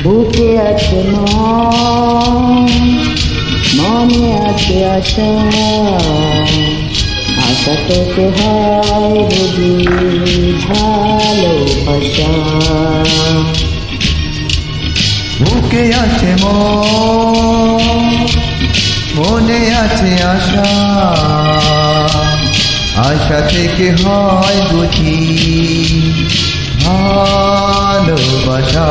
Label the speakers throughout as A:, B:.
A: বুকে আছে মন, মনে আছে আশা, আশা থেকে হয় বুঝি ভালোবাসা।
B: বুকে আছে মন, মনে আছে আশা, আশা থেকে হয় বুঝি ভালোবাসা।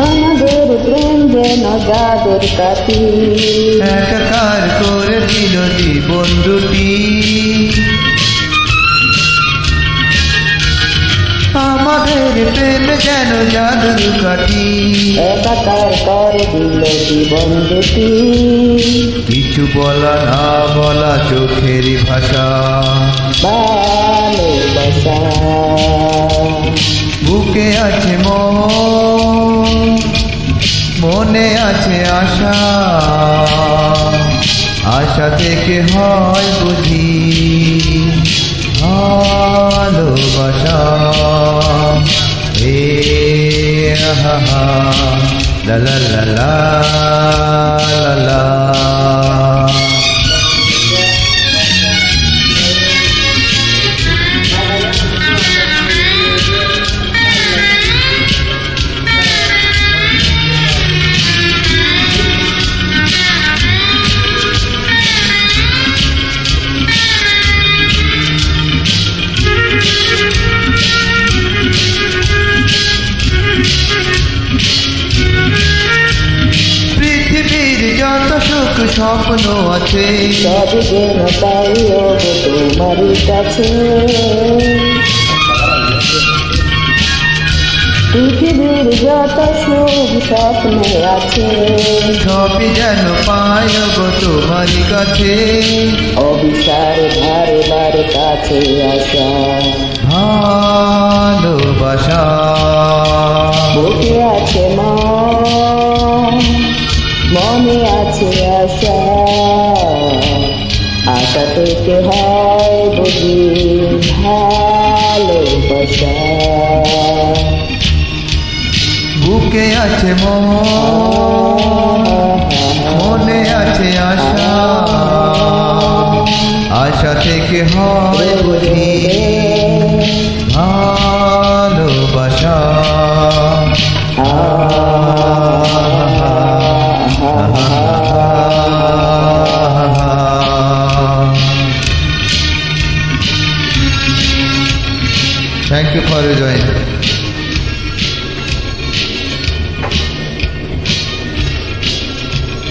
A: আমাদের প্রেম যেন জাদুর কাঠি,
B: একাকার করে দিল জীবন দুটি। আমাদের প্রেম যেন জাদুর কাঠি,
A: একাকার করে দিল জীবন দুটি।
B: কিছু বলা না বলা চোখের ভাষা,
A: ভালোবাসা।
B: বুকে আছে মন, মনে আছে আশা, আশা থেকে হয় বুঝি ভালোবাসা। হে আহা লা লা লা লা লা লা। যত সুখ স্বপ্ন আছে
A: সব যেন পাই তোমারই কাছে। পৃথিবীর যত সুখ স্বপ্ন আছে
B: সবই যেন পাই গো তোমারই কাছে।
A: অবিচার ধারে বারে কাছে আসা
B: ভালোবাসা।
A: বুকে আছে মন, মনে আছে আশা, আশা থেকে হয় বুঝি ভালোবাসা।
B: বুকে আছে মন, মনে আছে আশা, আশা থেকে হয় বুঝি ভালোবাসা। Thank you for joining.